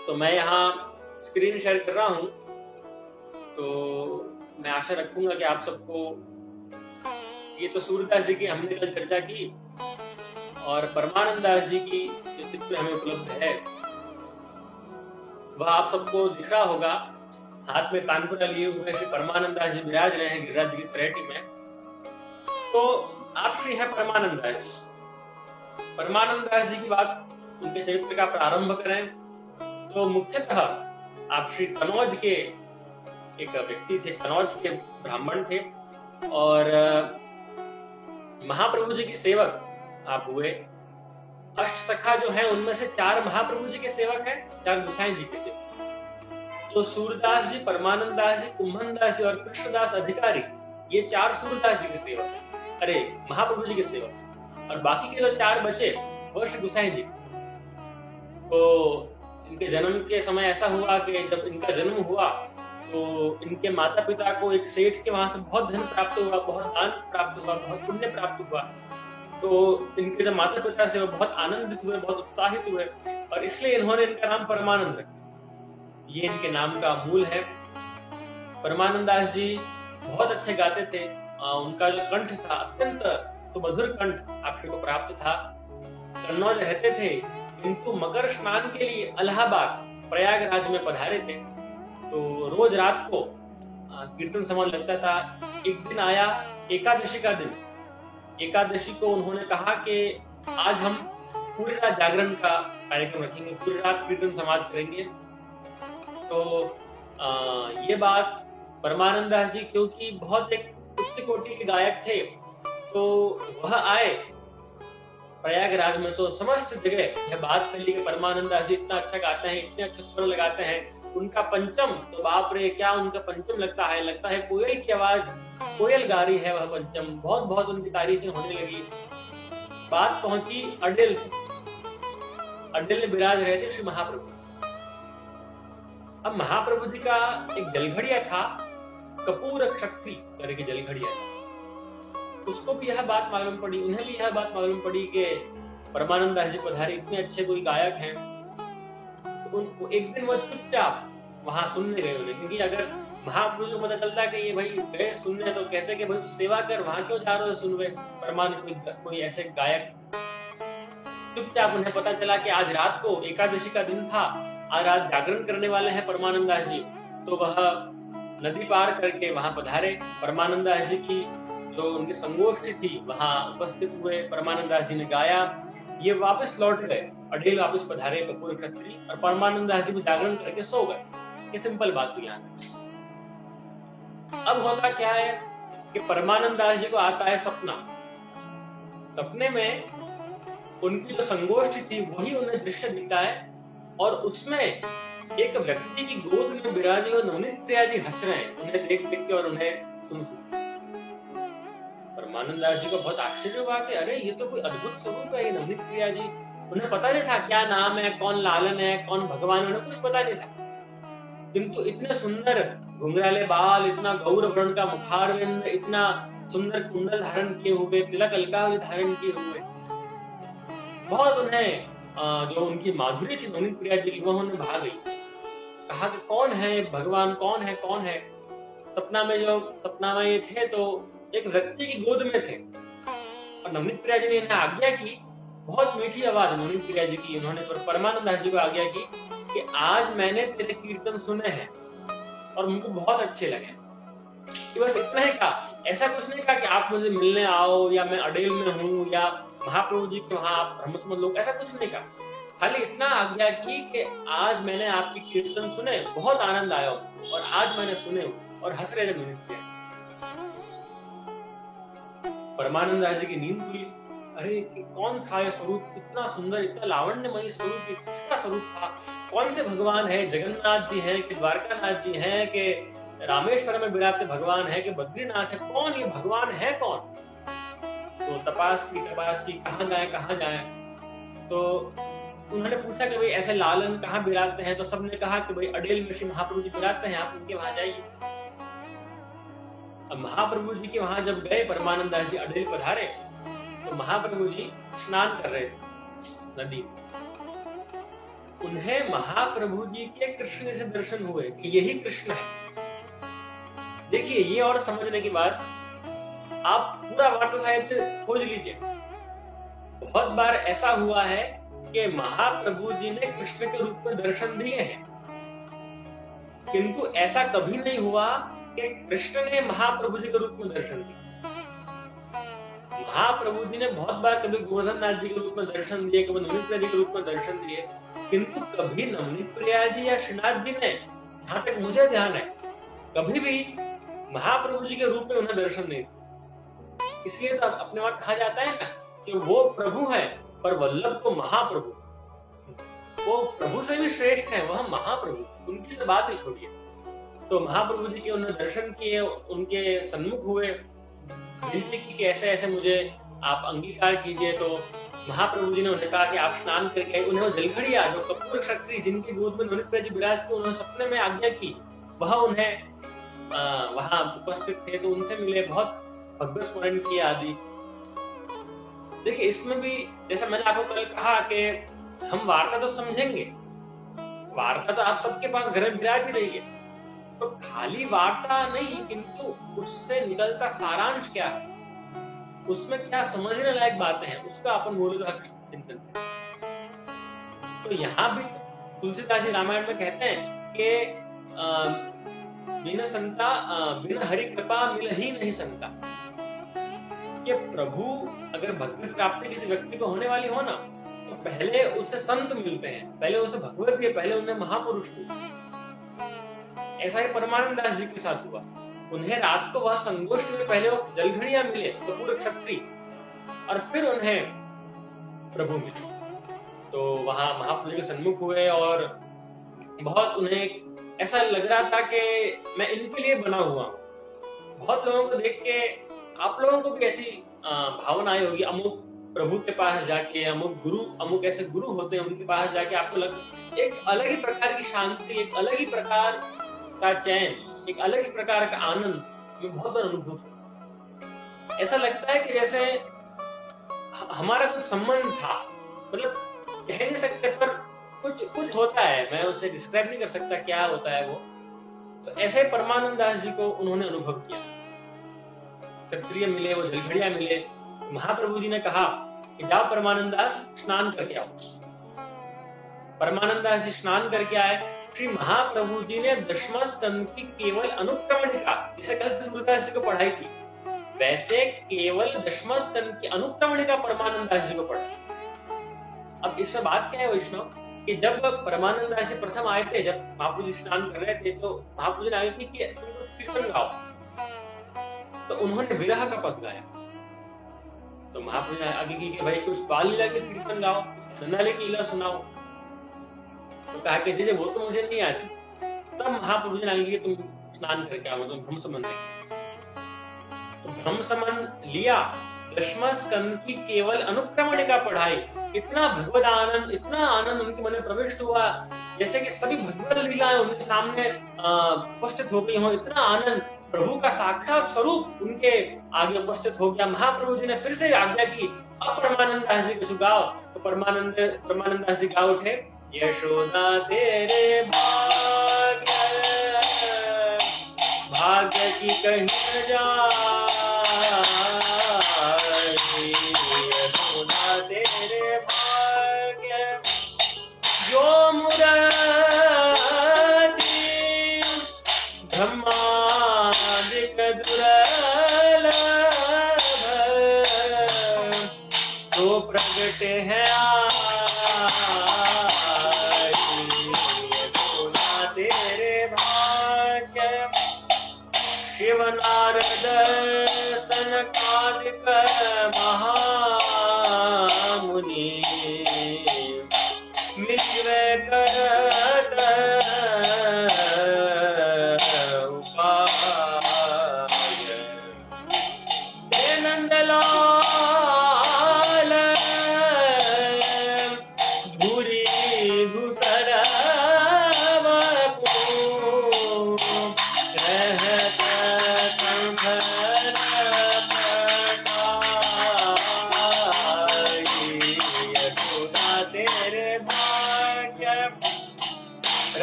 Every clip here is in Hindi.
तो मैं यहाँ स्क्रीन शेयर कर रहा हूँ, तो मैं आशा रखूंगा कि आप सबको, ये तो सूरदास जी की हमने कल चर्चा की, और परमानंद दास जी की जो चित्र हमें उपलब्ध है वह आप सबको दिख रहा होगा। हाथ में तानपुरा लिए हुए श्री परमानंद दास जी विराज रहे हैं गिरिराज जी की तलहटी में। तो आप श्री हैं परमानंद दास जी। परमानंद दास जी की बात, उनके चरित्र का प्रारंभ करें तो मुख्यतः आप श्री कनौज के एक व्यक्ति थे, कनौज के ब्राह्मण थे, और महाप्रभु जी के सेवक आप हुए। अष्टसखा जो है उनमें से 4 महाप्रभु जी के सेवक हैं, 4 गोसाई जी के सेवक। तो सूरदास जी, परमानंद दास जी, कुम्भन दास जी और कृष्णदास अधिकारी, ये 4 सूरदास जी के सेवक हैं, अरे महाप्रभु जी के सेवक। और बाकी के जो 4 बचे वो श्री गोसाई जी। तो इनके जन्म के समय ऐसा हुआ कि जब इनका जन्म हुआ तो इनके माता पिता को एक सेठ के वहां से बहुत धन प्राप्त हुआ, बहुत दान प्राप्त हुआ, बहुत पुण्य प्राप्त हुआ। तो इनके जब माता पिता से वो बहुत आनंदित हुए, बहुत उत्साहित हुए, और इसलिए इन्होंने इनका नाम परमानंद रखा। ये इनके नाम का मूल है। परमानंद दास जी बहुत अच्छे गाते थे। उनका जो कंठ था अत्यंत सुमधुर कंठ आप सबको प्राप्त था। कन्नौज रहते थे, किंतु मकर स्नान के लिए इलाहाबाद प्रयागराज में पधारे थे। तो रोज रात को कीर्तन समान लगता था। एक दिन आया एकादशी का दिन। एकादशी को उन्होंने कहा कि आज हम पूरी रात जागरण का कार्यक्रम रखेंगे, पूरी रात कीर्तन समाज करेंगे। तो ये बात परमानंद दास जी क्योंकि बहुत एक उच्च कोटि के गायक थे, तो वह आए प्रयागराज में, तो समस्त जगह यह बात फैली कि परमानंद दास जी इतना अच्छा गाते हैं, इतने अच्छे स्वर लगाते हैं। उनका पंचम तो बाप रे क्या उनका पंचम लगता है कोयल की आवाज, कोयल गा रही है वह पंचम। बहुत बहुत उनकी तारीफें होने लगी। बात पहुंची अडिल में विराज रहे थे श्री महाप्रभु। अब महाप्रभु जी का एक जलघड़िया था, कपूर क्षत्री करके जलघड़िया, उसको भी यह बात मालूम पड़ी, उन्हें भी यह बात मालूम पड़ी कि परमानंद दास जी पधारे, इतने अच्छे कोई गायक हैं। तो एक दिन वो चुपचाप वहां सुनने गए उन्हें, क्योंकि अगर महाप्रभु को पता चलता कि ये भाई गए सुनने तो कहते कि भाई तू सेवा कर, वहां क्यों जा रहे हो सुनवे परमानंद कोई ऐसे गायक। चुपचाप उन्हें पता चला कि आज रात को एकादशी का दिन था, आज रात जागरण करने वाले हैं परमानंद दास जी। तो वह नदी पार करके वहां पधारे। परमानंद दास जी की जो उनकी संगोष्ठी थी वहां उपस्थित हुए, परमानंद दास जी ने गाया। ये वापस लौट गए, अडेल वापस पधारे कपूर खत्री, और परमानंद दास जी को जागरण करके सो गए। ये सिंपल बात हुई। अब होता क्या है कि परमानंद दास जी को आता है सपना। सपने में उनकी जो संगोष्ठी थी वही उन्हें दृश्य दिखता है, और उसमें एक व्यक्ति की गोद में विराजे हुए नवनीत प्रिया जी हंस रहे हैं, उन्हें देख देख के और उन्हें सुन सुन। परमानंद दास जी को बहुत आश्चर्य हुआ कि अरे ये तो कोई अद्भुत स्वरूप है ये नवनीत प्रिया जी। उन्हें पता नहीं था क्या नाम है, कौन लालन है, कौन भगवान, उन्हें कुछ पता नहीं था। किंतु इतने सुंदर घुंघराले बाल, इतना गौर वर्ण का मुखारविंद, इतना सुंदर कुंडल धारण किए हुए, तिलक अलकावली धारण किए हुए, बहुत उन्हें जो उनकी माधुरी थी नवनीत प्रिया जी की वह उन्हें भा गई। कहा कि कौन है भगवान, कौन है कौन है। सपना में ये थे तो एक व्यक्ति की गोद में थे, और नवनीत प्रिया जी ने इन्हें आज्ञा की, बहुत मीठी आवाज नवनीत प्रिया जी की, उन्होंने परमानंद दास जी को आज्ञा की कि आज मैंने तेरे कीर्तन सुने हैं और मुझको बहुत अच्छे लगे। कि बस इतना ही कहा, ऐसा कुछ नहीं कहा कि आप मुझे मिलने आओ, या मैं अडेल में हूँ, या महाप्रभु जी के वहां आप ब्रह्म समझ लो, ऐसा कुछ नहीं कहा। खाली इतना आज्ञा की कि आज मैंने आपकी कीर्तन सुने, बहुत आनंद आया, और आज मैंने सुने और हंस रहे थे नवनीत प्रिया। परमानंद दास जी की नींद खुली। अरे कौन था यह स्वरूप, इतना सुंदर, इतना लावण्यमय स्वरूप, किसका स्वरूप था, कौन से भगवान है, जगन्नाथ जी हैं कि द्वारकानाथ जी हैं कि रामेश्वर में विराजते भगवान है कि बद्रीनाथ है, कौन ये भगवान है कौन। तो तपास की कहाँ जाए। तो उन्होंने पूछा कि भाई ऐसे लालन कहाँ विराजते हैं, तो सबने कहा कि भाई अडेल में श्री महाप्रभु जी विराजते हैं, आप उनके वहां जाइए। अब महाप्रभु जी के वहां जब गए परमानंद दास जी अडेल पधारे, तो महाप्रभु जी स्नान कर रहे थे नदी में। उन्हें महाप्रभु जी के कृष्ण जैसे दर्शन हुए कि यही कृष्ण है। देखिए, ये और समझने की बात, आप पूरा वार्ता साहित्य खोज लीजिए। बहुत बार ऐसा हुआ है कि महाप्रभु जी ने कृष्ण के रूप में दर्शन दिए हैं, किंतु ऐसा कभी नहीं हुआ कि कृष्ण ने महाप्रभु जी के रूप में दर्शन दिए। महाप्रभु जी ने बहुत बार कभी गोवर्धन नाथ जी के रूप में दर्शन दिए, कभी नवनीत प्रिया जी के रूप में दर्शन दिए, किंतु कभी नवनीत प्रिया जी या श्रीनाथ जी ने, जहां तक मुझे ध्यान है, कभी भी महाप्रभु जी के रूप में उन्हें दर्शन नहीं दिया। इसलिए तो अपने वहां कहा जाता है ना कि वो प्रभु है पर वल्लभ तो महाप्रभु, वो प्रभु से भी श्रेष्ठ है, वह महाप्रभु, उनकी तो बात ही छोड़िए। तो महाप्रभु जी के उन्होंने दर्शन किए, उनके सन्मुख हुए, विनती की कि ऐसे ऐसे मुझे आप अंगीकार कीजिए। तो महाप्रभु जी ने उन्हें कहा कि आप स्नान करके, उन्हें जलघड़िया जो कपूर क्षत्रिय जिनके दूध में नवनीत प्रिया जी विराज को उन्होंने सपने में आज्ञा की, वह उन्हें वहां उपस्थित थे, तो उनसे मिले, बहुत भगवत स्मरण किए आदि। देखिए, इसमें भी जैसा मैंने आपको कल कहा कि हम वार्ता तो समझेंगे, वार्ता तो आप सबके पास घर में विराज ही रही है, तो खाली वार्ता नहीं, किंतु उससे निकलता सारांश क्या है, उसमें क्या समझने लायक बातें हैं, उसका अपन मूलतः चिंतन करें। तो यहाँ भी तुलसीदास जी रामायण में कहते हैं कि बिना संता, बिना हरि कृपा मिल ही नहीं संता। कि प्रभु अगर भगवत प्राप्ति किसी व्यक्ति को होने वाली हो ना, तो पहले उससे संत मिलते हैं, पहले उनसे भगवत के, पहले उन्हें महापुरुष मिलते। ऐसा ही परमानंद दास जी के साथ हुआ। उन्हें रात को वह संगोष्ठी में पहले वो जलघड़िया मिले, कपूर क्षत्रिय, और फिर उन्हें प्रभु मिले। तो वहां महाप्रभु के सन्मुख हुए और बहुत उन्हें ऐसा लग रहा था कि मैं इनके लिए बना हुआ हूं। बहुत लोगों को देख के आप लोगों को भी ऐसी भावना आई होगी, अमुक प्रभु के पास जाके, अमुक ऐसे गुरु होते हैं, उनके पास जाके आपको एक अलग ही प्रकार की शांति, एक अलग ही प्रकार का चैन, एक अलग ही प्रकार का आनंद में बहुत बार अनुभूत होता है। ऐसा लगता है कि जैसे हमारा कुछ संबंध था, मतलब कह नहीं सकते, पर कुछ होता है, मैं उसे डिस्क्राइब नहीं कर सकता क्या होता है वो। तो ऐसे परमानंद दास जी को उन्होंने अनुभव किया। क्षत्रिय मिले, वो जलघड़िया मिले, महाप्रभु जी ने कहा कि जाओ परमानंद दास, स्नान करके आओ। परमानंद दास जी स्नान करके आए। श्री महाप्रभु जी ने दशम स्कंद की केवल अनुक्रमणिका, जैसे कल सूरदास जी को पढ़ाई थी, वैसे केवल दशम स्कंद की अनुक्रमणिका परमानंद दास जी को पढ़ाई। अब इसमें बात क्या है वैष्णव, कि जब परमानंद दास जी प्रथम आए थे, जब महाप्रभु जी स्नान कर रहे थे, तो महाप्रभु जी ने आगे की कि कीर्तन गाओ, तो उन्होंने विरह का पद गाया। तो महाप्रभु ने आगे की कि भाई कुछ बाल लीला के कीर्तन गाओ, नन्हाले की लीला सुनाओ। तो कहा कि जैसे वो तो मुझे नहीं आती। तब महाप्रभु जी ने आगे की तुम स्नान करके आओ, तुम भ्रम समन तो भ्रम समन लिया, दशम स्कंद की केवल अनुक्रमणिका पढ़ाई। इतना भगवत आनंद, इतना आनंद उनके मन में प्रविष्ट हुआ, जैसे कि सभी भगवत लीलाएं उनके सामने उपस्थित हो गई हो। इतना आनंद, प्रभु का साक्षात स्वरूप उनके आगे उपस्थित हो गया। महाप्रभु जी ने फिर से आज्ञा की, अब परमानंद दास जी को गाओ। तो परमानंद दास जी गा उठे, यशोदा तेरे भाग्य की कहीं न जाए, यशोदा तेरे भाग्य जो मुरारी ब्रह्मादिक दुर्लभ तो प्रगट है तेरे भाग्य। शिव नारद सनकादिक महामुनि मिलवे करत उपाय। हे नंदलाल भूरी धूसर तेरे भाग्य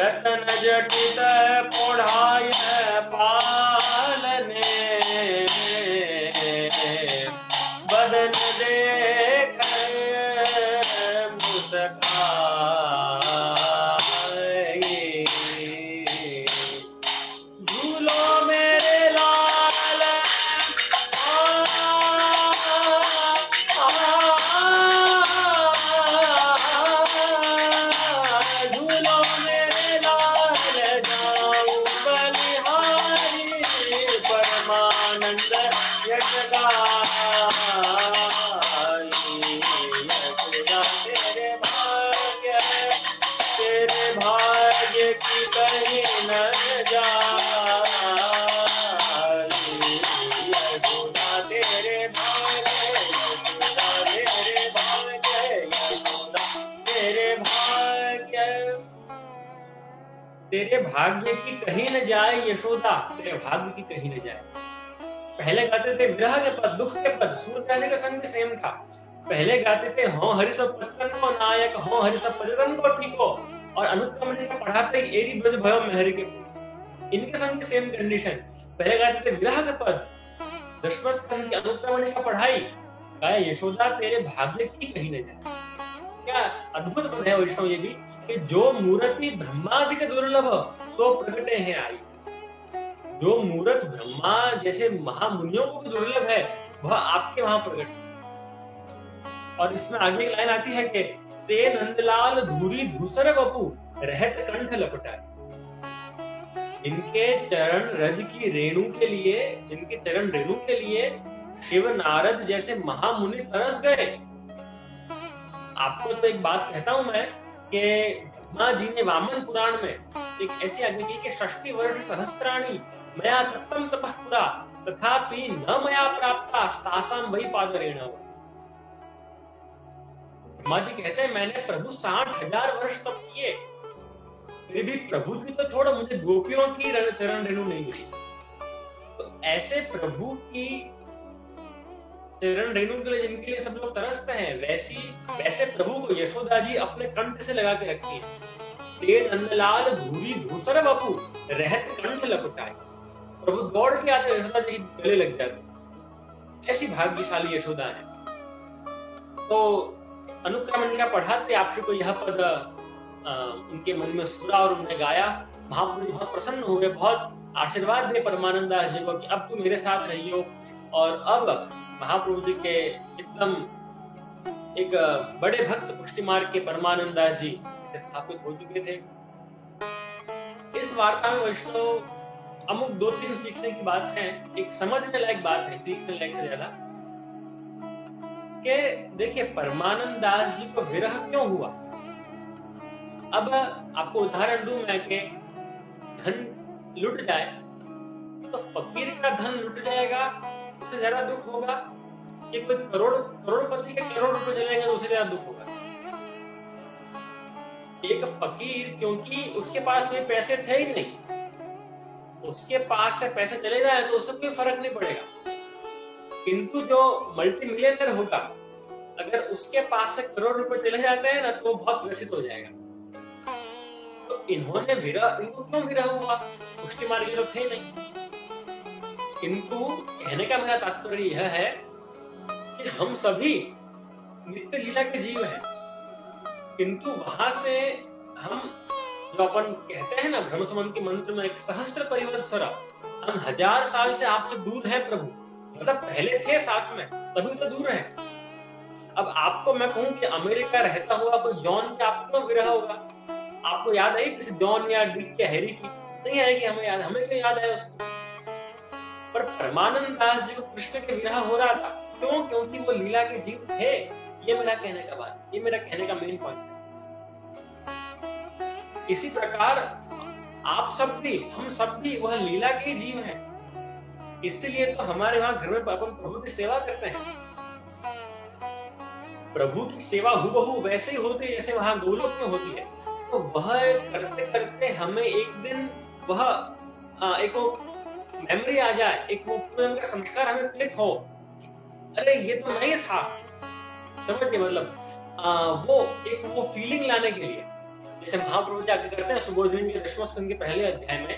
रतन जटित पौढ़ाय पालने, बदन देख मुस्काई, झूलो मेरे लाल झूलो मेरे लाल जाऊं बलिहारी, परमानंद यश गाई, यशोदा तेरे भाग्य की कहीं न जाई, यशोदा तेरे भाग्य, यशोदा तेरे भाग्य, यशोदा तेरे भाग्य, तेरे भाग्य की कहीं न जाए यशोदा, तेरे भाग्य की कहीं न जाए। पहले गाते थे विरह के पद, दुख के पद, सूरदास का संग सेम था। पहले गाते थे हो हरि सब पत्तन को नायक, हो हरि सब पजरन को ठीको, और अनुत्तम का पढ़ाते ही एरी ब्रज भयो मेहर के, इनके संग सेम कंडीशन। पहले गाते थे विरह के पद, दशम स्कंद की अनुत्तम का पढ़ाई, गाया यशोदा तेरे भाग्य की कहीं न जाए। क्या अद्भुत पद है वैष्णव ये भी, कि जो मूर्ति ब्रह्मादि के दुर्लभ सो प्रकटे हैं आई। जो मूर्त ब्रह्मा जैसे महामुनियों को भी दुर्लभ है, वह आपके वहां प्रकट। और इसमें आगे एक लाइन आती है कि ते नंदलाल धूरी धूसर बपू रहत कंठ लपटाए। इनके चरण रज की रेणु के लिए, जिनके चरण रेणु के लिए शिव नारद जैसे महामुनि तरस गए। आपको तो एक बात कहता हूं मैं कि ब्रह्मा जी ने वामन पुराण में एक ऐसी आज्ञा की कि 60 वर्ष सहस्त्राणी मया तप्तम तपः पुरा तथापि न मया प्राप्ता स्तासाम वही पादरेण। ब्रह्मा जी कहते हैं मैंने प्रभु 60,000 वर्ष तप किए, फिर भी प्रभु की तो छोड़ो, मुझे गोपियों की चरण रेणु नहीं मिली। तो ऐसे प्रभु की चरण रेणु के लिए जिनके लिए सब लोग तरसते हैं, वैसे प्रभु को यशोदा जी अपने कंठ से लगा के रखी है। ते नंदलाल धूरी धूसर बपू रहत कंठ लपटाए। प्रभु दौड़ के आते, यशोदा जी गले लग जाते। ऐसी भाग्यशाली यशोदा है। तो अनुक्रमणिका पढ़ाते आपसे को यह पद उनके मन में स्फुरा और उन्होंने गाया। महाप्रभु बहुत प्रसन्न हुए, बहुत आशीर्वाद दे परमानंद दास जी को कि अब तू मेरे साथ रहियो। और अब महाप्रभु जी के एकदम एक बड़े भक्त पुष्टि मार्ग के परमानंद दास जी से स्थापित हो चुके थे। इस वार्ता में वैष्णव अमुक 2-3 सीखने की बात है, एक समझने लायक बात है, सीखने लायक से ज्यादा, कि देखिए परमानंद दास जी को विरह क्यों हुआ। अब आपको उदाहरण दूं मैं कि धन लुट जाए तो फकीर का धन लुट जाएगा उससे ज्यादा दुख होगा कि कोई करोड़पति के करोड़ रुपए चलेगा तो उससे ज्यादा दुख होगा। एक फकीर, क्योंकि उसके पास कोई पैसे थे ही नहीं, उसके पास से पैसे चले जाए तो उससे कोई फर्क नहीं पड़ेगा। किंतु जो मल्टी मिलियनर होगा, अगर उसके पास से करोड़ रुपए चले जाते हैं ना तो बहुत व्यथित हो जाएगा। तो इनको क्यों विरह हुआ, पुष्टि मार्ग के लोग थे नहीं। किंतु कहने का मेरा तात्पर्य यह है कि हम सभी नित्य लीला के जीव हैं, किंतु वहां से हम जो अपन कहते हैं ना ब्रह्म संबंध के मंत्र में सहस्त्र परिवर्तन, हम 1000 साल से आपसे दूर हैं प्रभु, मतलब पहले थे साथ में तभी तो दूर हैं। अब आपको मैं कहूं कि अमेरिका रहता हुआ कोई जॉन के आपको विरह होगा, आपको याद है किसी जॉन या डिक या हैरी की? नहीं आएगी हमें याद, हमें क्यों याद है उसको। पर परमानंद दास जी को कृष्ण के विरह हो रहा था, क्यों? क्योंकि वो लीला के जीव थे। ये मेरा कहने का बात, ये मेरा कहने का मेन पॉइंट है। इसी प्रकार आप सब भी, हम सब भी वह लीला के जीव हैं। इसलिए तो हमारे वहां घर में अपन प्रभु की सेवा करते हैं। प्रभु की सेवा हुबहू वैसे ही होती है जैसे वहां गोलोक में होती है। तो वह करते करते हमें एक दिन वह एक मेमोरी आ जाए, एक वो पूर्ण का संस्कार हमें क्लिक हो, अरे ये तो नहीं था, समझिए मतलब वो फीलिंग लाने के लिए जैसे महाप्रभु जी आगे करते हैं सुबोधन के 10वें स्कंद के पहले अध्याय में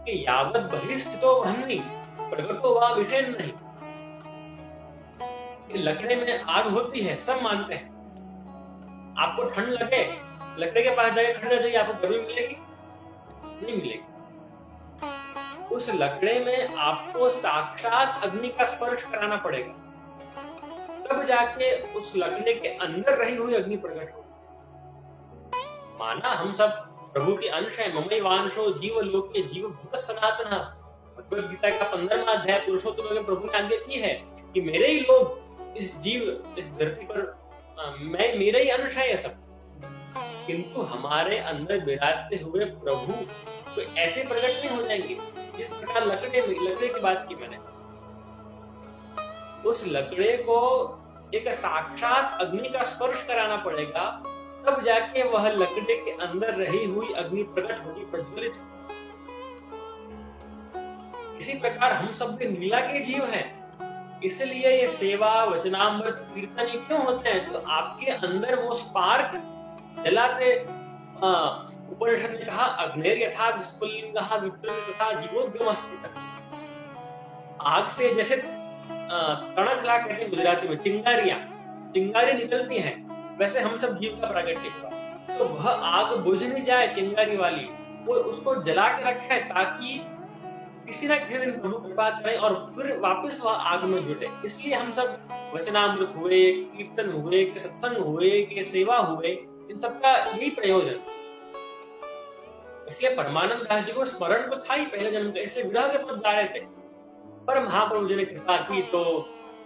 कि यावत बहिस्थितो वह्नि प्रगटो वा विषय नहीं। लकड़े में आग होती है, सब मानते हैं। आपको ठंड लगे, लकड़े के पास जाके खड़े जाइए, आपको गर्मी मिलेगी? नहीं मिलेगी। उस लकड़े में आपको साक्षात अग्नि का स्पर्श कराना पड़ेगा, तब जाके उस लकड़े के अंदर रही हुई अग्नि प्रकट हो। माना हम सब प्रभु के अंश है, ममैवांशो जीव लोके जीव भूत सनातन। भगवद गीता का 15वां अध्याय पुरुषोत्तम में प्रभु ने आज्ञा की है कि मेरे ही लोग इस धरती पर, मैं मेरे ही अंश है ये सब। किंतु हमारे अंदर विराजते हुए प्रभु तो ऐसे प्रकट नहीं हो जाएंगे जिस प्रकार लकड़े की बात की मैंने। उस लकड़े को एक साक्षात अग्नि का स्पर्श कराना पड़ेगा, तब जाके वह लकड़े के अंदर रही हुई अग्नि प्रकट होगी, प्रज्वलित। इसी प्रकार हम सब भी लीला के जीव हैं, इसलिए ये सेवा वचनामृत कीर्तन ये क्यों होते हैं? तो आपके अंदर वो स्पार्क जलाते। उपनिषद ने कहा अग्निर यथा विस्फुलिंगः विद्युत् तथा जीवोद्गमस्तु। आग से जैसे तड़कला कहते हैं गुजराती में, चिंगारी निकलती हैं, वैसे हम सब जीव का प्रागट्य हुआ। तो वह आग बुझ नहीं जाए चिंगारी वाली, वो उसको जला के रखे ताकि किसी न किसी दिन प्रभु कृपा करें और फिर वापस वह आग में जुटे। इसलिए हम सब वचनामृत हुए, कीर्तन हुए, के सत्संग हुए, के सेवा हुए, इन सबका यही प्रयोजन। इसलिए परमानंद दास जी को स्मरण तो था ही पहले जन्म का, इसलिए विरह के पद गा रहे थे। पर महाप्रभु जी ने कृपा की तो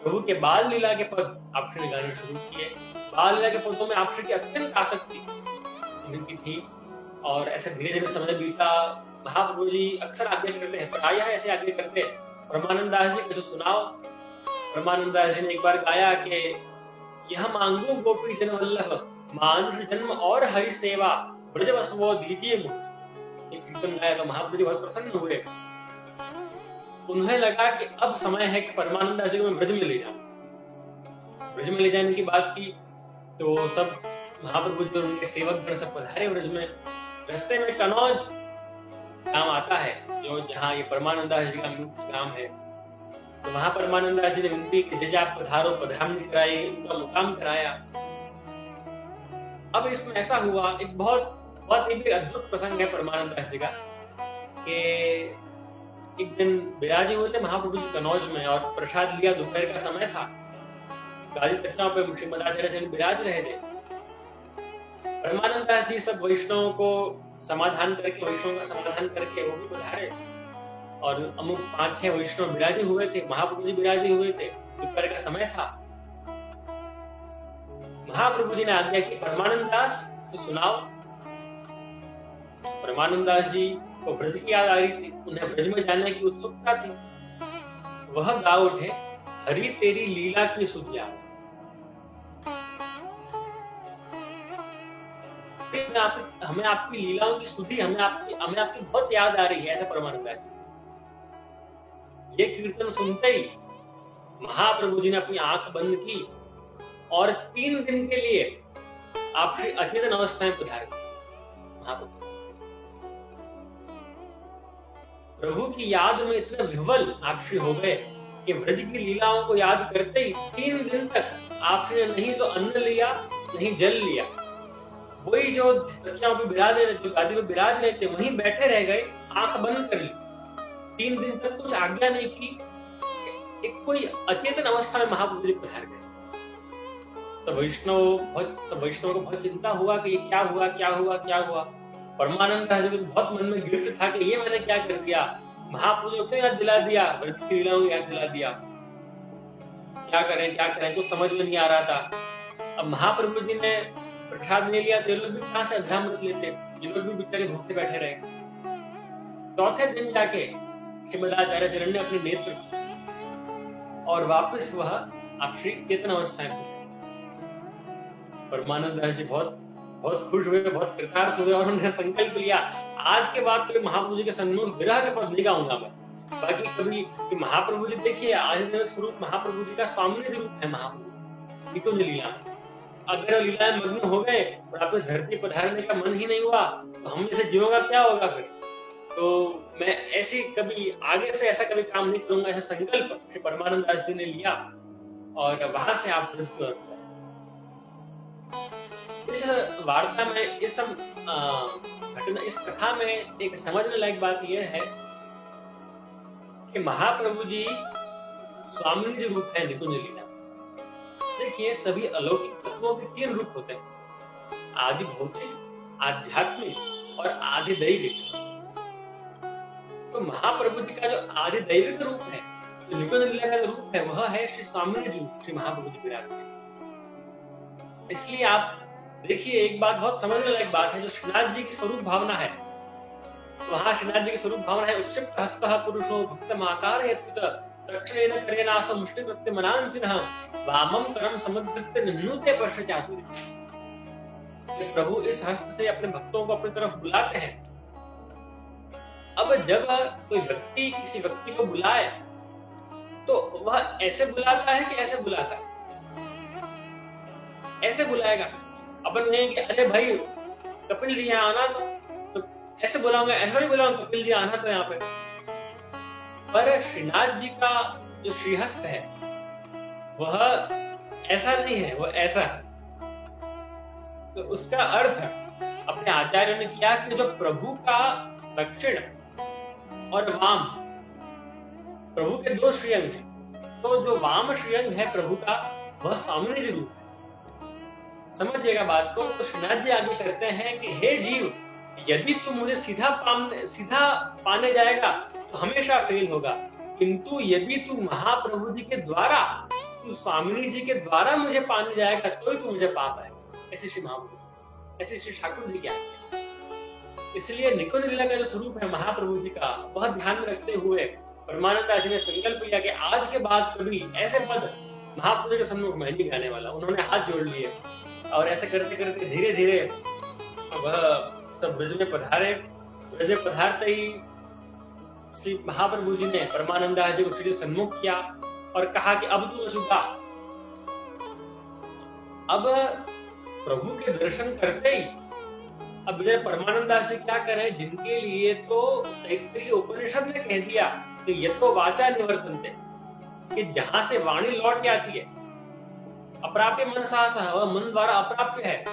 प्रभु के बाल लीला के पद आपश्री ने गाने शुरू किए। बाल लीला के पदों में आपश्री की अत्यंत आसक्ति उनकी थी और ऐसे धीरे धीरे समय बीता। महाप्रभु जी अक्सर आज्ञा करते हैं, प्रायः ऐसे आज्ञा करते हैं, परमानंद दास जी कैसे सुनाओ। परमानंद दास जी ने एक बार गाया कि यह मांगू गोपी जन वल्लभ, मानुष जन्म और हरि सेवा, ब्रज वसवो दीजिए मुझ। ये कीर्तन गाया तो महाप्रभु जी बहुत प्रसन्न हुए। उन्हें लगा कि अब समय है कि परमानंद दास जी को मैं ब्रज में ले जाऊं। ब्रज में ले जाने की बात की तो सब महाप्रभु जी और उनके सेवक गण सब पधारे ब्रज में। रास्ते में कनौज गांव आता है, जो जहाँ ये परमानंद दास जी का मुख्य गांव है। तो वहां परमानंद दास जी ने विनती की, जैसे आप पधारो, पधरामनी कराई, उनका मुकाम कराया। अब इसमें ऐसा हुआ, एक बहुत अद्भुत प्रसंग है परमानंद दास जी का, कि एक दिन विराजे हुए थे महाप्रभु जी कनौज में और प्रसाद लिया, दोपहर का समय था। गादी तख्ताओं पे श्रीमदाचार्य विराज रहे थे। परमानंद दास जी सब वैष्णवों को समाधान करके, वैष्णव का समाधान करके वो भी पधारे और अमुक 5-6 वैष्णव विराजे हुए थे, महाप्रभु जी विराजे हुए थे, दोपहर का समय था। महाप्रभु जी ने आज्ञा की, परमानंद दास तो सुनाओ। परमानंद दास जी को ब्रज की याद आ रही थी, उन्हें ब्रज में जाने की उत्सुकता थी। वह गा उठे, हरि तेरी लीला की सुध याद। हमें आपकी लीलाओं की स्तुति, हमें आपकी बहुत याद आ रही है, ऐसा परमानंद दास जी। ये कीर्तन सुनते ही महाप्रभु जी ने अपनी आंख बंद की और 3 दिन के लिए आपकी अचेतन अवस्था में पधारे। महाप्रभु प्रभु की याद में इतने विह्वल आपश्री हो गए कि ब्रज की लीलाओं को याद करते ही 3 दिन तक आपश्री ने नहीं तो अन्न लिया, नहीं जल लिया। वही जो तकियाओं पे विराज रहे थे, गादी पे विराज रहे थे, वहीं बैठे रह गए, आंख बंद कर ली। 3 दिन तक कुछ आज्ञा नहीं की। एक कोई अचेतन अवस्था में महाप्रभु जी पधार गए। सब वैष्णव को बहुत चिंता हुआ कि ये क्या हुआ। परमानंद दास जी को बहुत मन में गिल्ट था कि ये मैंने क्या कर दिया, महाप्रभु को क्यों याद दिला दिया, ब्रज की लीलाओं को याद दिला दिया। क्या करें कुछ समझ में नहीं आ रहा था। अब महाप्रभु जी ने प्रसाद नहीं लिया तो ये लोग भी कहां से अध्यामृत लेते, ये लोग भी बेचारे भूखे बैठे रहे। 4थे दिन जाके श्रीमदाचार्य चरण ने अपने नेत्र और वापस वह आपश्री चेतन अवस्था में। परमानंद दास जी बहुत खुश हुए, बहुत कृतार्थ हुए और उन्होंने संकल्प लिया, आज के बाद तो महाप्रभु जी के सन्मुख विरह के पद नहीं गाऊंगा मैं। बाकी कभी महाप्रभु जी देखिए, आदिदेव स्वरूप महाप्रभु जी का सामने रूप है महाप्रभु, लीला। अगर वो लीला में मग्न हो गए और आपको धरती पधारने का मन ही नहीं हुआ तो हम जैसे जीवों का क्या होगा फिर। तो मैं ऐसी कभी आगे से ऐसा कभी काम नहीं करूंगा, ऐसा संकल्प श्री परमानंद दास जी ने लिया और वहां से आप ब्रज की ओर बढ़े। इस वार्ता में इस घटना, इस कथा में एक समझने लायक बात यह है कि महाप्रभु जी स्वामी जी रूप है निकुंज लीला। देखिए सभी अलौकिक तत्वों के 3 रूप होते हैं, आदि भौतिक, आध्यात्मिक और आदि दैविक। तो महाप्रभु जी का जो आदि दैविक रूप है, जो निकुंज लीला का रूप है, वह है श्री स्वामी जी, श्री महाप्रभु जी विराजमान। इसलिए आप देखिए एक बात बहुत समझने लायक बात है, जो श्रीनाथ जी की स्वरूप भावना है, वहां श्रीनाथ जी की स्वरूप भावना है उत्क्षिप्त हस्तः पुरुषो भक्तमाकार यत्कृत दक्षिणेन करेणास मुष्टि प्रत्य मनांसिनः वामं करम समुद्धृत्य निन्नुते पश्चातुर्य। प्रभु इस हस्त से अपने भक्तों को अपनी तरफ बुलाते हैं। अब जब कोई व्यक्ति किसी व्यक्ति को बुलाए तो वह ऐसे बुलाता है कि ऐसे बुलाता है? ऐसे बुलाएगा। अपन कहेंगे अरे भाई कपिल जी यहाँ आना, तो ऐसे बुलाऊंगा, ऐसा नहीं बुलाऊंगा कपिल जी आना तो यहाँ पे। पर श्रीनाथ जी का जो श्रीहस्त है वह ऐसा नहीं है, वह ऐसा है। तो उसका अर्थ अपने आचार्यों ने किया कि जो प्रभु का दक्षिण और वाम, प्रभु के 2 श्रीअंग हैं, तो जो वाम श्रीअंग है प्रभु का वह स्वामी जी रूप है। समझिएगा बात को। तो श्रीनाथ जी आगे करते हैं कि हे जीव, यदि तू मुझे सीधा पाने जाएगा तो हमेशा फेल होगा, किंतु यदि तू महाप्रभु जी के द्वारा, तू स्वामी जी के द्वारा मुझे पाने जाएगा तो ही तू मुझे पा पाएगा। ऐसे श्री महाप्रभु, ऐसे श्री ठाकुर जी क्या। इसलिए निकुंज लीला का जो स्वरूप है महाप्रभु जी का, वह ध्यान में रखते हुए परमानंद दास जी ने संकल्प लिया कि आज के बाद कभी ऐसे पद महाप्रभु के सम्मुख मैं नहीं गाने वाला। उन्होंने हाथ जोड़ लिए और ऐसे करते करते धीरे धीरे वह सब ब्रज में पधारे। ब्रज में पधारते ही श्री महाप्रभु जी ने परमानंद दास जी को श्री सम्मुख किया और कहा कि अब तू सुगा। अब प्रभु के दर्शन करते ही अब परमानंद दास जी क्या करें, जिनके लिए तो तैत्तिरीय उपनिषद ने कह दिया कि यतो वाचा निवर्तन्ते, कि जहां से वाणी लौट के आती है, अप्राप्य मनसा सह, वह मन द्वारा अप्राप्य है।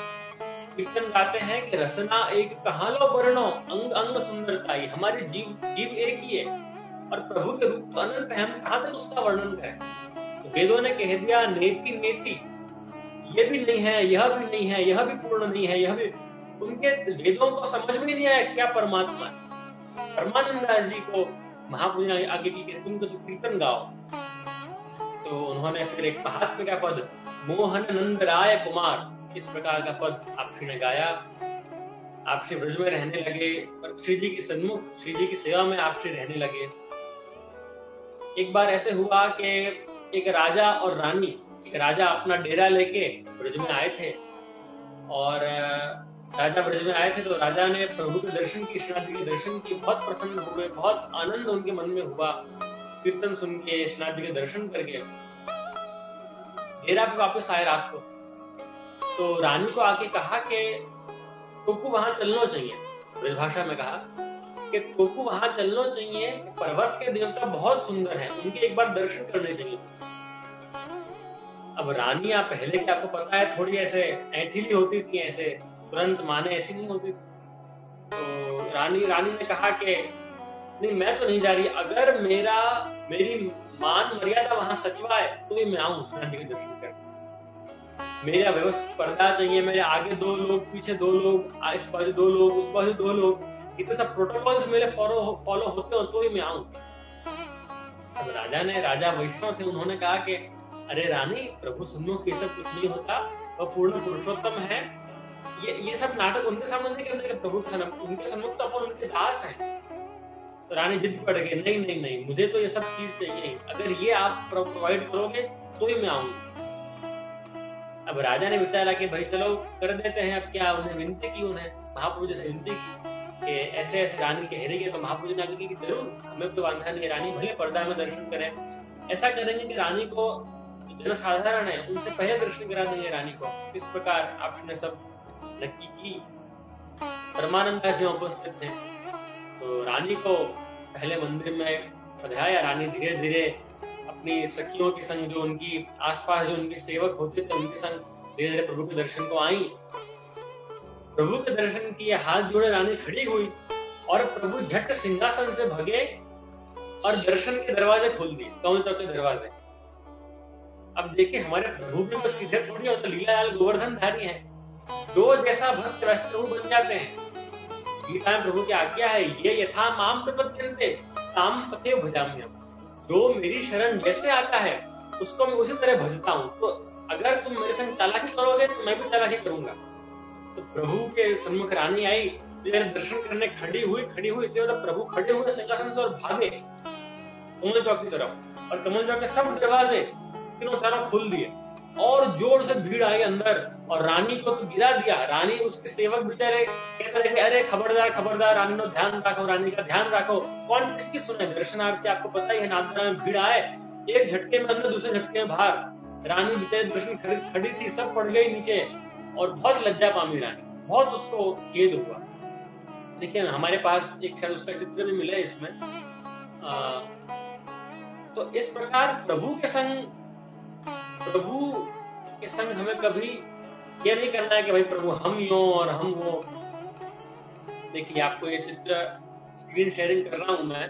कीर्तन गाते हैं कि रसना एक कहाँ लो वर्णो अंग अंग सुंदरताई। हमारी जीव एक ही है और प्रभु के रूप तो अनंत है, हम कहां तक उसका वर्णन करें। तो वेदों ने कह दिया नेति नेति, ये भी नहीं है, यह भी नहीं है, यह भी पूर्ण नहीं है, यह भी। उनके वेदों को समझ में नहीं आया क्या परमात्मा है। परमानंद दास जी को महाप्रभु ने आगे की तुम तो कीर्तन गाओ। तो उन्होंने फिर एक महात्म्य का पद मोहन नंद राय कुमार, इस प्रकार का पद आप श्री ने गाया। आप श्री ब्रज में रहने लगे और श्री जी की सन्मुख, श्री जी की सेवा में आप श्री रहने लगे। एक बार ऐसे हुआ कि एक राजा और रानी, राजा अपना डेरा लेके ब्रज में आए थे और राजा ब्रज में आए थे तो राजा ने प्रभु के दर्शन की, श्रीनाथ जी के दर्शन की, बहुत प्रसन्न हुए, बहुत आनंद उनके मन में हुआ कीर्तन सुन के, श्रीनाथ जी के दर्शन करके। डेरा पे वापस आए रात को, तो रानी को आके कहा कि तुमको वहां चलना चाहिए। ब्रजभाषा में कहा कि तुमको वहां चलना चाहिए, पर्वत के देवता बहुत सुंदर हैं, उनके एक बार दर्शन करने चाहिए। अब रानी, आप पहले क्या आपको पता है, थोड़ी ऐसे ऐठीली होती थी, ऐसे तुरंत माने ऐसी नहीं होती। तो रानी ने कहा कि नहीं, मैं तो नहीं जा रही, अगर मेरी मान मर्यादा वहां सचवाए तो मैं आऊं श्रीनाथ जी के दर्शन करने। मेरा व्यवस्थित पर्दा चाहिए, मेरे आगे 2 लोग, पीछे 2 लोग, इस पास 2 लोग, उस पास 2 लोग, इतने सब प्रोटोकॉल्स मेरे फॉलो होते हो तो ही मैं आऊं। अब राजा वैष्णव थे, उन्होंने कहा कि अरे रानी, प्रभु सम्मुख ये सब कुछ नहीं होता, वह पूर्ण पुरुषोत्तम है, ये सब नाटक उनके सामने नहीं करने के, प्रभु के सामने, उनके सम्मुख तो अपन उनके दास हैं। तो रानी जिद पड़ गई, नहीं, मुझे तो ये सब चीज चाहिए, अगर ये आप प्रोवाइड करोगे तो ही मैं आऊंगी। अब राजा ने विचारा कि भाई चलो कर देते हैं, अब क्या, उन्हें विनती की, उन्हें महाप्रभु से विनती की कि ऐसे ऐसे रानी कह रही है। तो महाप्रभु ने आगे की जरूर, हमें कोई वांधा नहीं, रानी भले पर्दा में दर्शन करें। ऐसा करेंगे कि रानी को जनसाधारण है उनसे पहले दर्शन करा देंगे रानी को। इस प्रकार आपने सब नक्की की। परमानंद दास जी उपस्थित थे तो रानी को पहले मंदिर में पधराया। रानी धीरे धीरे अपनी सखियों के संग, जो उनकी आसपास जो उनके सेवक होते थे उनके संग धीरे धीरे प्रभु के दर्शन को आई। प्रभु के दर्शन किए, हाथ जोड़े रानी खड़ी हुई और प्रभु झट सिंहासन से भगे और दर्शन के दरवाजे खोल दिए, कमल चौक के दरवाजे। अब देखिए हमारे प्रभु भी तो सीधे थोड़ी होते, लीलालाल गोवर्धन धारी है। जो जैसा भक्त वैसे प्रभु बन जाते हैं। गीता में प्रभु की आज्ञा है, ये यथा माम प्रपद्यन्ते ताम सतैव भजाम्यहम्। जो मेरी शरण जैसे आता है उसको मैं उसी तरह भजता हूँ। तो अगर तुम मेरे संग चालाकी करोगे तो मैं भी चालाकी करूंगा। तो प्रभु के सन्मुख रानी आई, दर्शन करने खड़ी हुई तो प्रभु खड़े हुए सिंहासन से और भागे कमल चौक की तरफ, और कमल चौक के सब दरवाजे तीनों तरफ खोल दिए और जोर से भीड़ आई अंदर और रानी को तो गिरा दिया। रानी, उसके सेवक बेचारे कहते रहे, अरे खबरदार खबरदार, रानी नो ध्यान रखो, रानी का ध्यान रखो। कौन किसकी सुने? दर्शनार्थी आपको पता ही है, नादरा में भीड़ आए, एक झटके में अंदर दूसरे झटके में बाहर। रानी बेचारे दर्शन खड़ी थी, सब पड़ गई नीचे और बहुत लज्जा पामी रानी, बहुत उसको खेद हुआ। देखिए हमारे पास एक खैर उसका चित्र भी मिला है इसमें। तो इस प्रकार प्रभु के संग हमें कभी ये नहीं करना है कि भाई प्रभु हम यो और हम वो। देखिए आपको ये चित्र स्क्रीन शेयरिंग कर रहा हूं मैं,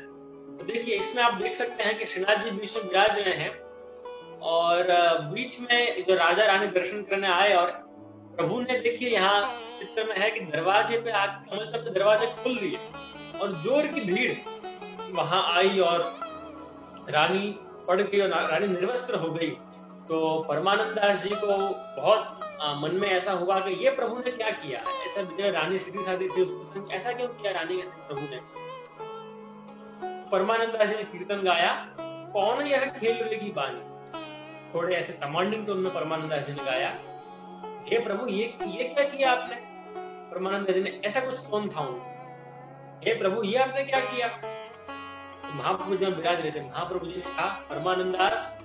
तो देखिए इसमें आप देख सकते हैं कि श्रीनाथ जी बीच में विराज रहे हैं और बीच में जो राजा रानी दर्शन करने आए और प्रभु ने, देखिए यहाँ चित्र में है कि दरवाजे पे आके कमल चौक के दरवाजे खोल दिए और जोर की भीड़ वहां आई और रानी पड़ गई और रानी निर्वस्त्र हो गई। तो परमानंद दास जी को बहुत मन में ऐसा हुआ कि ये प्रभु ने क्या किया, ऐसा रानी सीधी साधी थी, उसको ऐसा क्यों किया रानी के प्रभु ने। परमानंद दास जी ने कीर्तन गाया, कौन यह खेल रे की बानी। थोड़े ऐसे कमांडिंग टोन में परमानंद दास जी ने गाया, हे प्रभु ये क्या किया आपने। परमानंद दास जी ने ऐसा कुछ टोन था, हे प्रभु ये आपने क्या किया। महाप्रभु जब विराज रहे थे, महाप्रभु जी ने कहा, परमानंद दास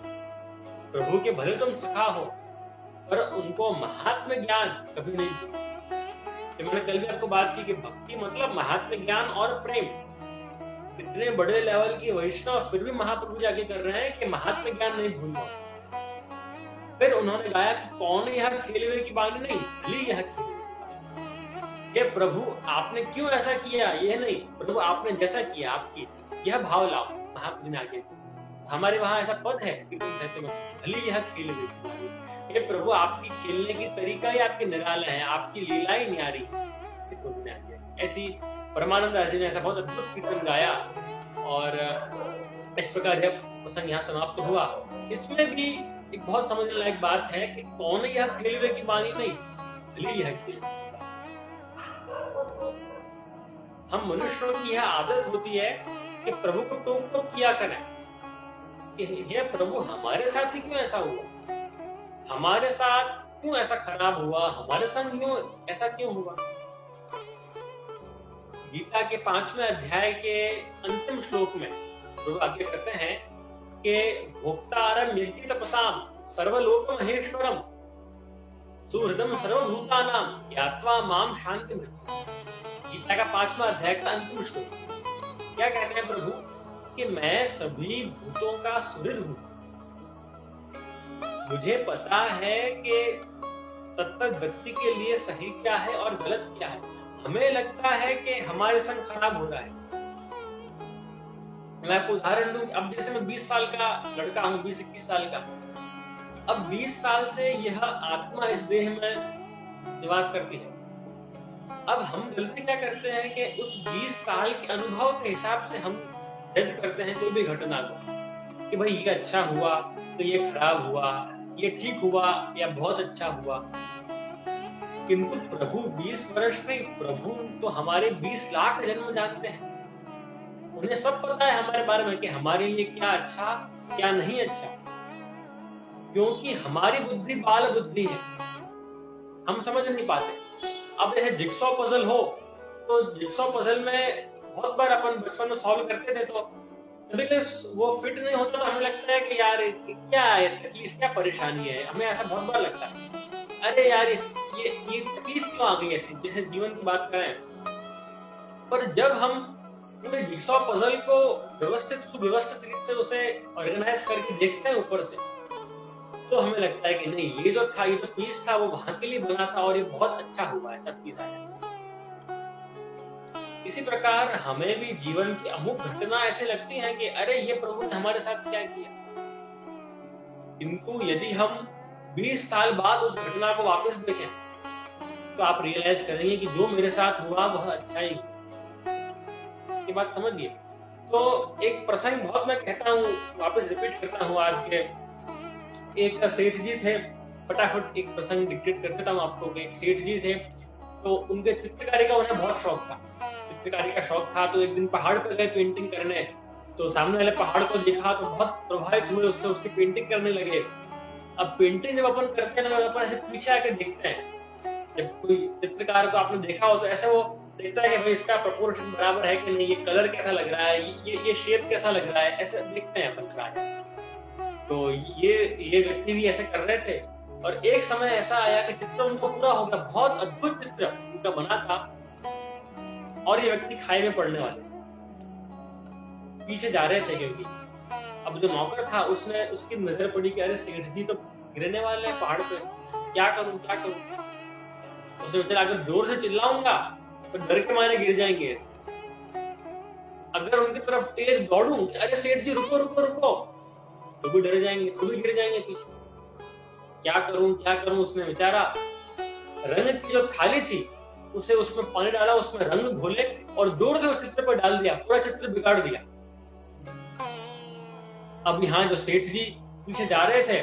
प्रभु के भले तुम सखा हो पर उनको महात्म ज्ञान कभी नहीं दिया। मैंने कल भी आपको बात की कि भक्ति मतलब महात्म ज्ञान और प्रेम। इतने बड़े लेवल की वैष्णव फिर भी महाप्रभु जी आगे कर रहे हैं कि महात्म ज्ञान नहीं भूलना। फिर उन्होंने गाया कि कौन यह खेलवे की बानी नहीं, भली यह खेलवे। प्रभु आपने क्यों ऐसा किया, यह नहीं, प्रभु आपने जैसा किया आपकी यह भाव लाओ। महाप्रभु ने आगे हमारे वहां ऐसा पद है भली यह खेलवे की बानी। हे प्रभु आपकी खेलने की तरीका ही आपके निराला है, आपकी लीलाएं न्यारी। ऐसी परमानंद दास जी ने ऐसा बहुत अद्भुत कीर्तन गाया और इस प्रकार जब प्रसंग यहाँ समाप्त हुआ। इसमें भी एक बहुत समझने लायक बात है कि कौन यह खेलवे की बानी नहीं, भली यह खेलवे। हम मनुष्यों की यह आदत होती है कि प्रभु को टोक टोक किया करें कि हे प्रभु हमारे साथ ही क्यों ऐसा हुआ, हमारे साथ क्यों ऐसा खराब हुआ, हमारे संग क्यों ऐसा क्यों हुआ। गीता के 5वें अध्याय के अंतिम श्लोक में प्रभु आगे कहते हैं कि भोक्तारम यज्ञ तपसाम सर्वलोक महेश्वरम सुहृदम सर्वभूतानां यात्वा माम शांति मृत्यु। गीता का 5वां अध्याय का अंतिम श्लोक क्या कहते हैं प्रभु कि मैं सभी भूतों का सुहृद हूं। मुझे पता है कि तत्त व्यक्ति के लिए सही क्या है और गलत क्या है। हमें लगता है कि हमारे संग खराब हो रहा है। मैं आपको उदाहरण दूं, अब जैसे मैं 20 साल का लड़का हूं, 20-21 साल का। अब 20 साल से यह आत्मा इस देह में निवास करती है। अब हम गलती क्या करते हैं कि उस 20 साल के अनुभव के हिसाब से हम जज करते हैं कोई भी घटना को कि भाई ये अच्छा हुआ तो ये खराब हुआ, ये ठीक हुआ या बहुत अच्छा हुआ। किंतु प्रभु 20 वर्ष में, प्रभु तो हमारे 20 लाख जन्म जानते हैं। उन्हें सब पता है हमारे बारे में कि हमारे लिए क्या अच्छा क्या नहीं अच्छा, क्योंकि हमारी बुद्धि बाल बुद्धि है, हम समझ नहीं पाते। अब जैसे जिक्सॉ पजल हो तो जिक्सॉ पजल में बहुत बार अपन बचपन में सॉल्व करते थे तो कभी कभी वो फिट नहीं होता तो हमें लगता है कि यार क्या है तकलीफ, क्या परेशानी है, हमें ऐसा बहुत बार लगता है। अरे यार ये तकलीफ क्यों आ गई ऐसी, जैसे जीवन की बात करें। पर जब हम पूरे जिगसॉ पजल को सुव्यवस्थित रीत से उसे ऑर्गेनाइज करके देखते हैं ऊपर से, तो हमें लगता है कि नहीं, ये जो पीस था वो वहां के लिए बना था और ये बहुत अच्छा हुआ, ऐसा पीस आया। इसी प्रकार हमें भी जीवन की अमुक घटना ऐसे लगती हैं कि अरे ये प्रभु ने हमारे साथ क्या किया, किंतु यदि हम 20 साल बाद उस घटना को वापस देखें तो आप रियलाइज करेंगे कि जो मेरे साथ हुआ वह अच्छा ही हुआ। ये बात समझिए। तो एक प्रसंग बहुत मैं कहता हूँ, वापस रिपीट करता हूँ आज के। एक सेठ जी थे, फटाफट एक प्रसंग डिक्टेट कर देता हूँ आपको। एक सेठ जी थे, तो उनके चित्रकारी का उन्हें बहुत शौक था। चित्रकारी का शौक था तो एक दिन पहाड़ पर गए पेंटिंग करने, तो सामने वाले पहाड़ को देखा तो बहुत प्रभावित हुए उससे, उसकी पेंटिंग करने लगे। अब पेंटिंग जब अपन करते हैं ना, अपन ऐसे पीछे आके देखते हैं। जब कोई चित्रकार को आपने देखा हो तो ऐसे वो देखता है कि भाई इसका प्रोपोर्शन बराबर है कि नहीं, ये कलर कैसा लग रहा है, ये शेप कैसा लग रहा है, ऐसे देखते हैं अपन। तो ये व्यक्ति भी ऐसे कर रहे थे और एक समय ऐसा आया कि चित्र उनको पूरा हो गया, बहुत अद्भुत चित्र उनका बना था और ये व्यक्ति खाई में पड़ने वाले थे, पीछे जा रहे थे। क्योंकि अब जो नौकर था उसकी नजर पड़ी कि अरे सेठ जी तो गिरने वाले हैं पहाड़ पे, क्या करूं। उसने बेचारा अगर जोर से चिल्लाऊंगा तो डर के मारे गिर जाएंगे, अगर उनकी तरफ तेज दौड़ूं कि अरे सेठ जी रुको तो भी डर जाएंगे, तो भी गिर जाएंगे पीछे। क्या करूं। उसने बेचारा रंग की जो थाली थी उसे उसमें पानी डाला, उसमें रंग घोले और जोर से उस चित्र पर डाल दिया, पूरा चित्र बिगाड़ दिया। अब यहाँ जो सेठ जी पीछे जा रहे थे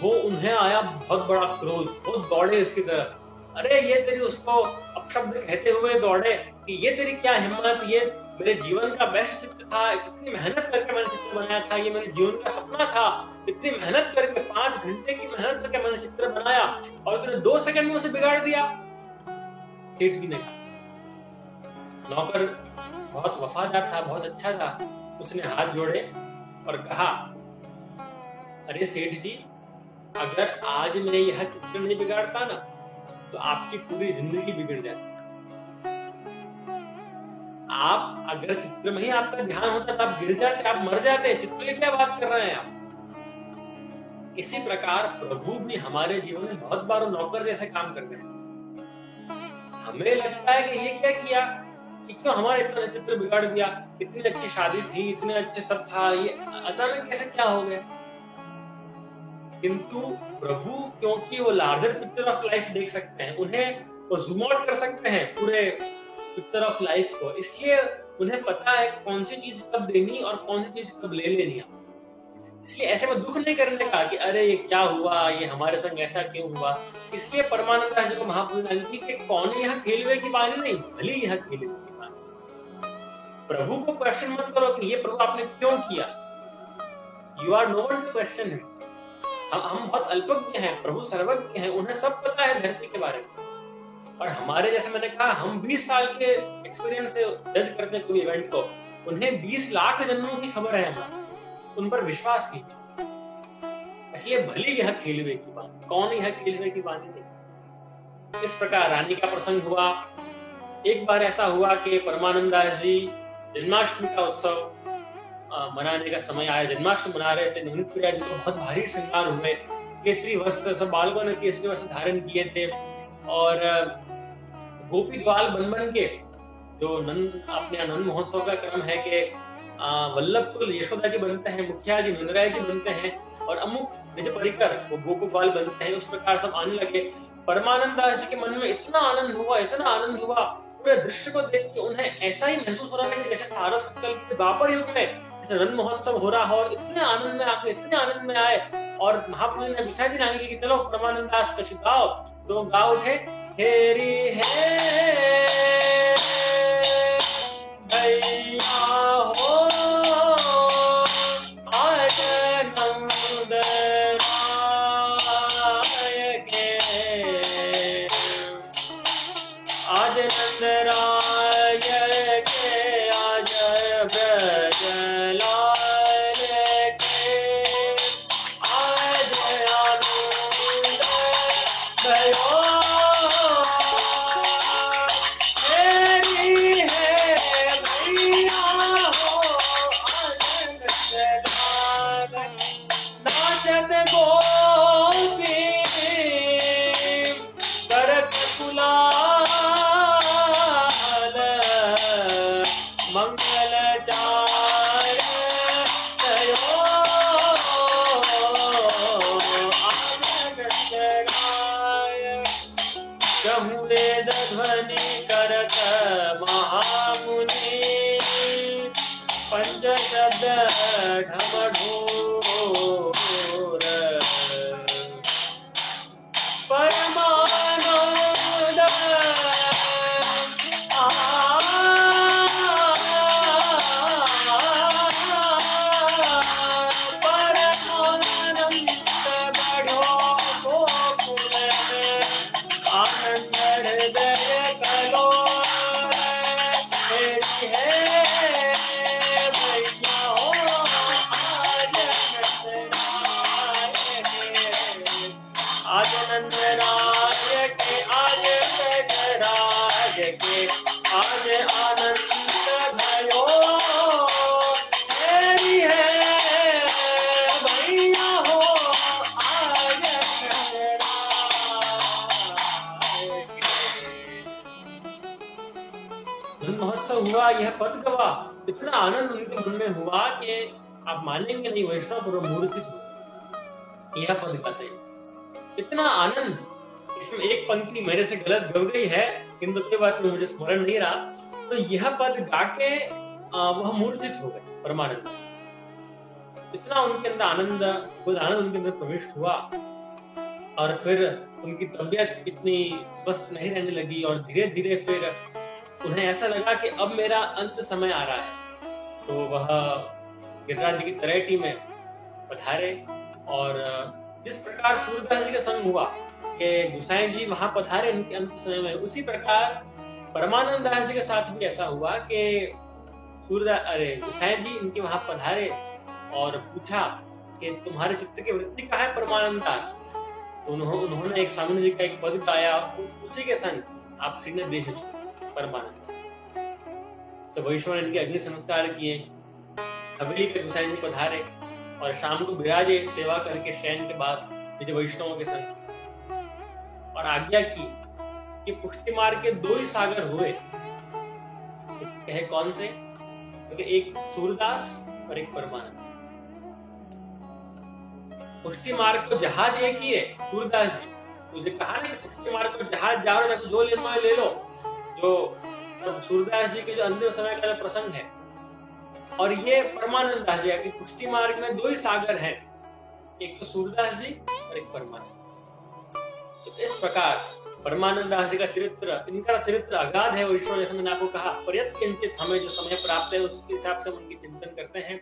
वो उन्हें आया बहुत बड़ा क्रोध, वो दौड़े इसकी तरफ। अरे ये तेरी, उसको अपशब्द कहते हुए दौड़े कि ये तेरी क्या हिम्मत, ये मेरे जीवन का बेस्ट चित्र था, कितनी मेहनत करके मैंने चित्र बनाया था, ये मेरे जीवन का सपना था, इतनी मेहनत करके 5 घंटे की मेहनत करके मैंने चित्र बनाया और तूने 2 सेकंड में उसे बिगाड़ दिया। सेठ जी ने कहा। नौकर बहुत वफादार था, बहुत अच्छा था, उसने हाथ जोड़े और कहा, अरे सेठ जी, अगर आज मैं यह चित्र नहीं बिगाड़ता ना तो आपकी पूरी जिंदगी बिगड़ जाती। आप अगर चित्र में ही आपका ध्यान होता तो आप गिर जाते, आप मर जाते, चित्र की क्या बात कर रहे हैं आप। इसी प्रकार प्रभु भी हमारे जीवन में बहुत बार नौकर जैसे काम करते हैं। हमें लगता है कि ये क्या किया, कि क्यों हमारे इतना चित्र बिगाड़ दिया, इतनी अच्छी शादी थी, इतने अच्छे सब था, ये अचानक कैसे क्या हो गया। किंतु प्रभु क्योंकि वो लार्जर पिक्चर ऑफ लाइफ देख सकते हैं, उन्हें वो जूम आउट कर सकते हैं पूरे पिक्चर ऑफ लाइफ को, इसलिए उन्हें पता है कौन सी चीज कब देनी और कौन सी चीज कब ले लेनी है। इसलिए ऐसे में दुख नहीं करने का कि अरे ये क्या हुआ, ये हमारे संग ऐसा क्यों हुआ। इसलिए परमानंद दास जी को महाप्रभु ने कि कौन यहाँ खेलवे की बानी नहीं, भली यहाँ खेलवे की बानी। प्रभु को क्वेश्चन मत करो कि ये प्रभु आपने क्यों किया। You are no one to question him. हम बहुत अल्पज्ञ हैं, प्रभु सर्वज्ञ हैं, उन्हें सब पता है धरती के बारे में। और हमारे जैसे मैंने कहा, हम 20 साल के एक्सपीरियंस से जज करते हैं कोई इवेंट को, उन्हें 20 लाख जन्मों की खबर है, हमारा उन पर विश्वास कीजिए। इसलिए भले यह खेलवे की बात, कौन यह खेलवे की बात नहीं। इस प्रकार रानी का प्रसंग हुआ। एक बार ऐसा हुआ कि परमानंद दास जी जन्माष्टमी का उत्सव मनाने का समय आया, जन्माष्टमी मना रहे थे। नवनीत प्रिया जी को बहुत भारी श्रृंगार हुए, केसरी वस्त्र, सब बालकों ने केसरी वस्त्र धारण किए थे और गोपी ग्वाल बन के, जो अपने आनंद महोत्सव का क्रम है कि वल्लभ कुल यशोदा जी बनते हैं, मुखिया जी नंदराय जी बनते हैं और अमुक निज परिकर वो गोपी ग्वाल बनते हैं। उस प्रकार सब आने लगे। परमानंद दास जी के मन में इतना आनंद हुआ, पूरे दृश्य को देख के उन्हें ऐसा ही महसूस हो रहा है जैसे सारा संकल्प के द्वापर युग में रन महोत्सव हो रहा हो, और इतने आनंद में आए। और महाप्रभु ने विषय भी जानी कि चलो परमानंद दास कुछ गाओ, तो गा उठे, हेरी है भैया हो आज नंद राय के, आज नंद राय के आज ब्रज शब्द ढमढोर परमानंद आनंद हृदय कलोल तेरी है भैया हो आज नंद राय के आज गजराज के आज आनंद भयो तेरी है भैया हो आज धुन महोत्सव हुआ, यह पद गवा, इतना आनंद उनके मन में हुआ कि आप मानेंगे नहीं, वैष्णव पूर्व मूर्तित हुआ यह पद गाते, इतना आनंद। इसमें एक पंक्ति मेरे से गलत गव गई है, किंतु कोई बात नहीं, मुझे स्मरण नहीं रहा। तो यह पद गाके वह मूर्तित हो गए परमानंद, इतना उनके अंदर आनंद, खुद आनंद उनके अंदर प्रविष्ट हुआ। और फिर उनकी तबीयत इतनी स्वस्थ नहीं रहने लगी और धीरे धीरे फिर उन्हें ऐसा लगा कि अब मेरा अंत समय आ रहा है। तो वह गिरिराज जी की तरेटी में पधारे और जिस प्रकार सूरदास जी का संग हुआ कि गोसाई जी वहां पधारे उनके अंत समय में, उसी प्रकार परमानंद दास जी के साथ भी ऐसा हुआ कि गोसाई जी इनके वहां पधारे और पूछा कि तुम्हारे चित्त की वृत्ति कहाँ है परमानंद दास। तो उन्होंने एक स्वामी जी का एक पद गाया, उसी के संग आप श्री ने देह परमानंद। तो वैष्णव ने इनके अग्नि संस्कार किए, हवेली पे गोसाई जी पधारे और शाम को विराजे सेवा करके शयन के बाद विजय वैष्णवों के संग, और आज्ञा की कि पुष्टि मार्ग के 2 ही सागर हुए। कहे कौन से? क्योंकि एक सूरदास और एक परमानंद। पुष्टि मार्ग को जहाज एक ही है, सूरदास जी। मुझे कहा नहीं पुष्टि मार्ग को जहाज जाओ, जो लेना है ले लो, जो सूरदास जी के जो अंतिम समय का प्रसंग है। और ये परमानंद दास जी की पुष्टि मार्ग में 2 ही सागर हैं, एक तो सूरदास जी और एक परमानंद। तो इस प्रकार परमानंद दास जी का चरित्र, इनका चरित्र अगाध है वैष्णव, जैसे मैंने आपको कहा। पर्यत किंचित हमें जो समय प्राप्त है उसके हिसाब से उनकी चिंतन करते हैं।